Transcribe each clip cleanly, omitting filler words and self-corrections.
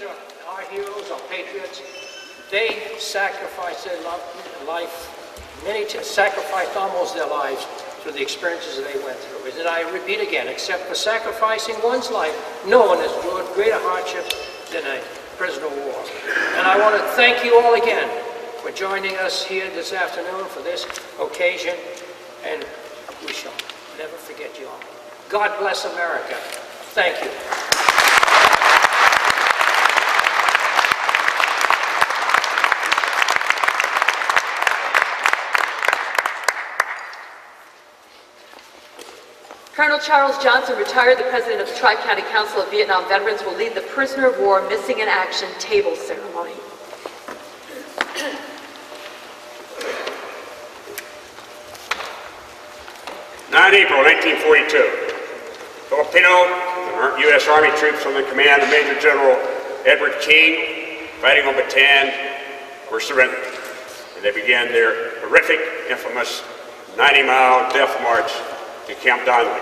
these are our heroes, our patriots. They sacrificed their life, many sacrificed almost their lives through the experiences that they went through. And I repeat again, except for sacrificing one's life, no one has endured greater hardship than a prisoner of war. And I want to thank you all again for joining us here this afternoon for this occasion, and we shall never forget you all. God bless America. Thank you. Colonel Charles Johnson, retired the President of the Tri-County Council of Vietnam Veterans, will lead the Prisoner of War Missing in Action Table Ceremony. 9 April 1942, Filipino U.S. Army troops under the command of Major General Edward King, fighting on Bataan, were surrendered, and they began their horrific, infamous 90-mile death march to Camp Donnelly.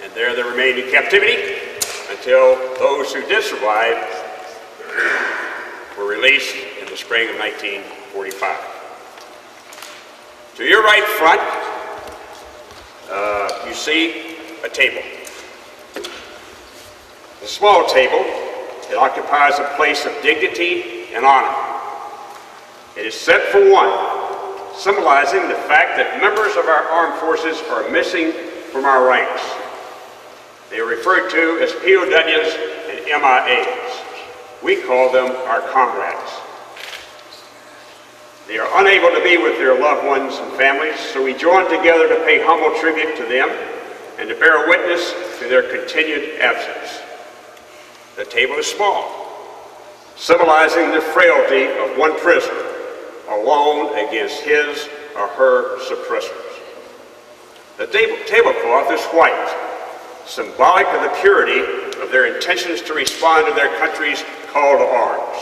And there they remained in captivity until those who did survive were released in the spring of 1945. To your right front, you see a table. The small table, it occupies a place of dignity and honor. It is set for one, symbolizing the fact that members of our armed forces are missing from our ranks. They are referred to as POWs and MIAs. We call them our comrades. They are unable to be with their loved ones and families, so we join together to pay humble tribute to them and to bear witness to their continued absence. The table is small, symbolizing the frailty of one prisoner alone against his or her suppressors. The tablecloth is white, symbolic of the purity of their intentions to respond to their country's call to arms.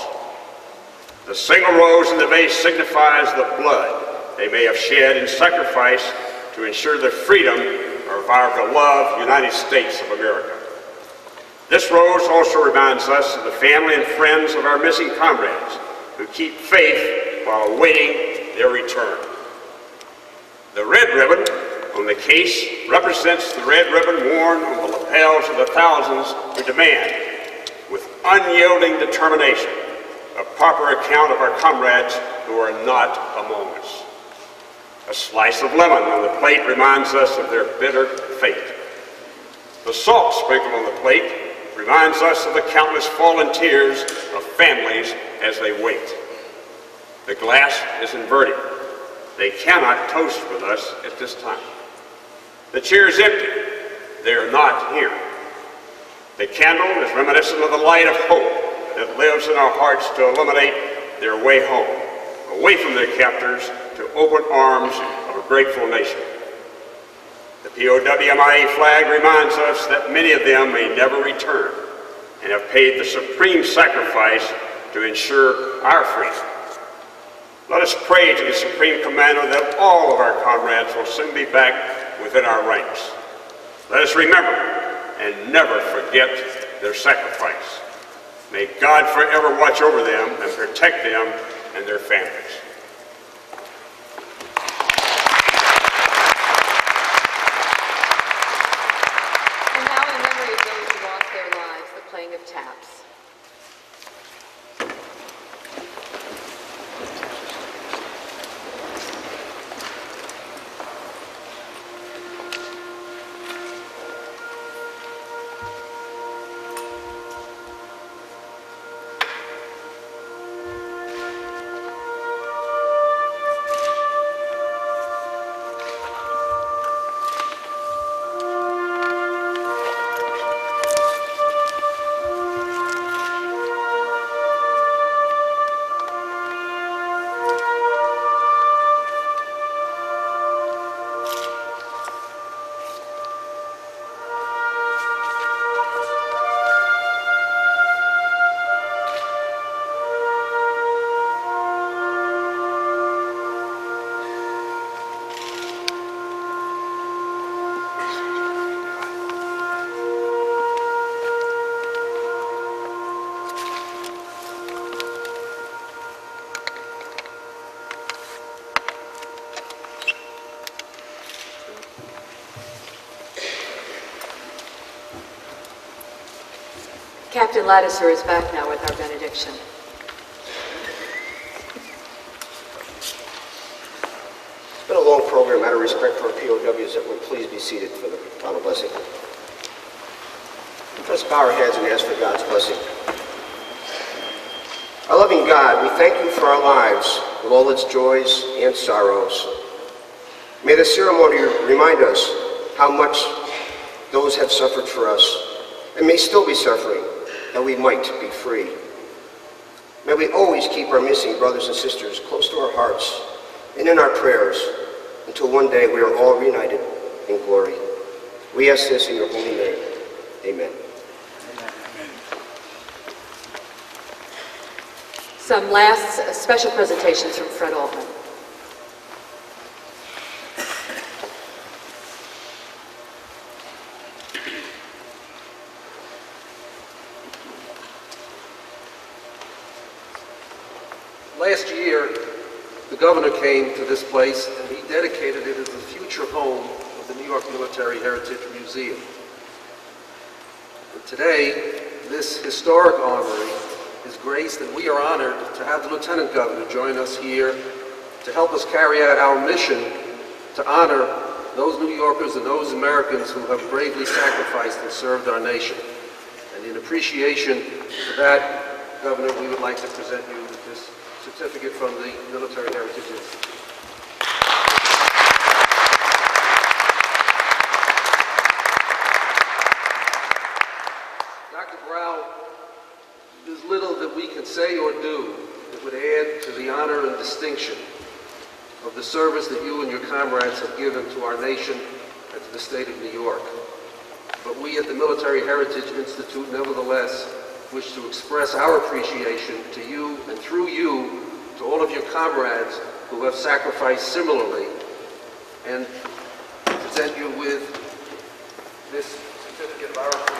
The single rose in the vase signifies the blood they may have shed in sacrifice to ensure the freedom of our beloved United States of America. This rose also reminds us of the family and friends of our missing comrades who keep faith while awaiting their return. The red ribbon on the case represents the red ribbon worn on the lapels of the thousands who demand, with unyielding determination, a proper account of our comrades who are not among us. A slice of lemon on the plate reminds us of their bitter fate. The salt sprinkled on the plate reminds us of the countless fallen tears of families as they wait. The glass is inverted. They cannot toast with us at this time. The chair is empty. They are not here. The candle is reminiscent of the light of hope that lives in our hearts to illuminate their way home, away from their captors to open arms of a grateful nation. The POW-MIA flag reminds us that many of them may never return and have paid the supreme sacrifice to ensure our freedom. Let us pray to the Supreme Commander that all of our comrades will soon be back within our ranks. Let us remember and never forget their sacrifice. May God forever watch over them and protect them and their families. And now, in memory of those who lost their lives, the playing of taps. Captain Ladouceur is back now with our benediction. It's been a long program. Out of respect for our POWs, that would please be seated for the final blessing. Let's bow our heads and ask for God's blessing. Our loving God, we thank you for our lives with all its joys and sorrows. May the ceremony remind us how much those have suffered for us and may still be suffering, that we might be free. May we always keep our missing brothers and sisters close to our hearts and in our prayers until one day we are all reunited in glory. We ask this in your holy name. Amen. Some last special presentations from Fred Altman. Last year, the governor came to this place and he dedicated it as the future home of the New York Military Heritage Museum. And today, this historic armory is graced, and we are honored to have the Lieutenant Governor join us here to help us carry out our mission to honor those New Yorkers and those Americans who have bravely sacrificed and served our nation. And in appreciation for that, Governor, we would like to present you with this certificate from the Military Heritage Institute. Dr. Brow, there's little that we can say or do that would add to the honor and distinction of the service that you and your comrades have given to our nation and to the state of New York. But we at the Military Heritage Institute nevertheless wish to express our appreciation to you and through you to all of your comrades who have sacrificed similarly, and present you with this certificate of our appreciation.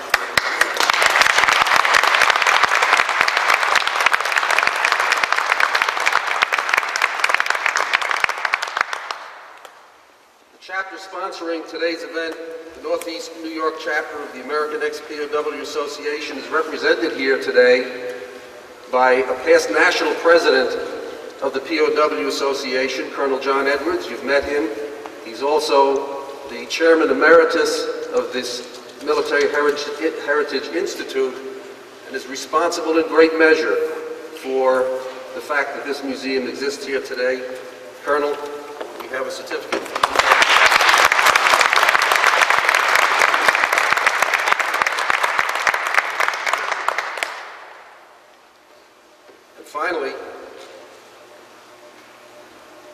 Chapter sponsoring today's event, the Northeast New York chapter of the American Ex-POW Association, is represented here today by a past national president of the POW Association, Colonel John Edwards. You've met him. He's also the chairman emeritus of this Military Heritage Institute and is responsible in great measure for the fact that this museum exists here today. Colonel, we have a certificate. Finally,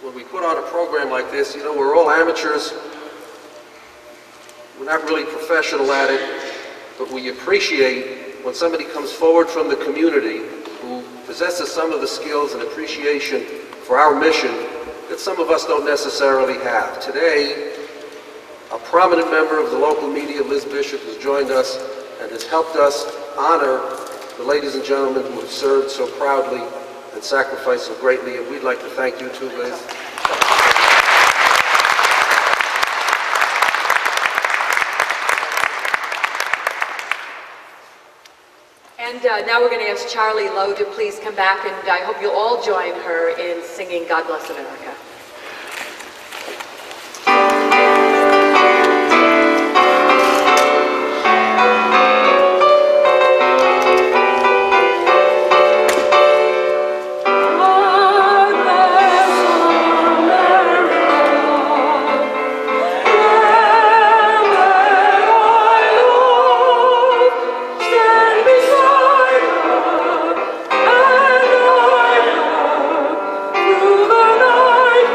when we put on a program like this, you know, we're all amateurs. We're not really professional at it, but we appreciate when somebody comes forward from the community who possesses some of the skills and appreciation for our mission that some of us don't necessarily have. Today, a prominent member of the local media, Liz Bishop, has joined us and has helped us honor the ladies and gentlemen who have served so proudly and sacrificed so greatly, and we'd like to thank you too, Liz. And now we're going to ask Charlie Lowe to please come back, and I hope you'll all join her in singing God Bless America. Through the night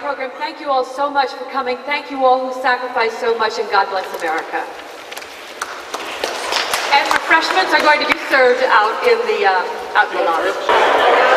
program. Thank you all so much for coming. Thank you all who sacrificed so much, and God bless America. And refreshments are going to be served out in the lobby.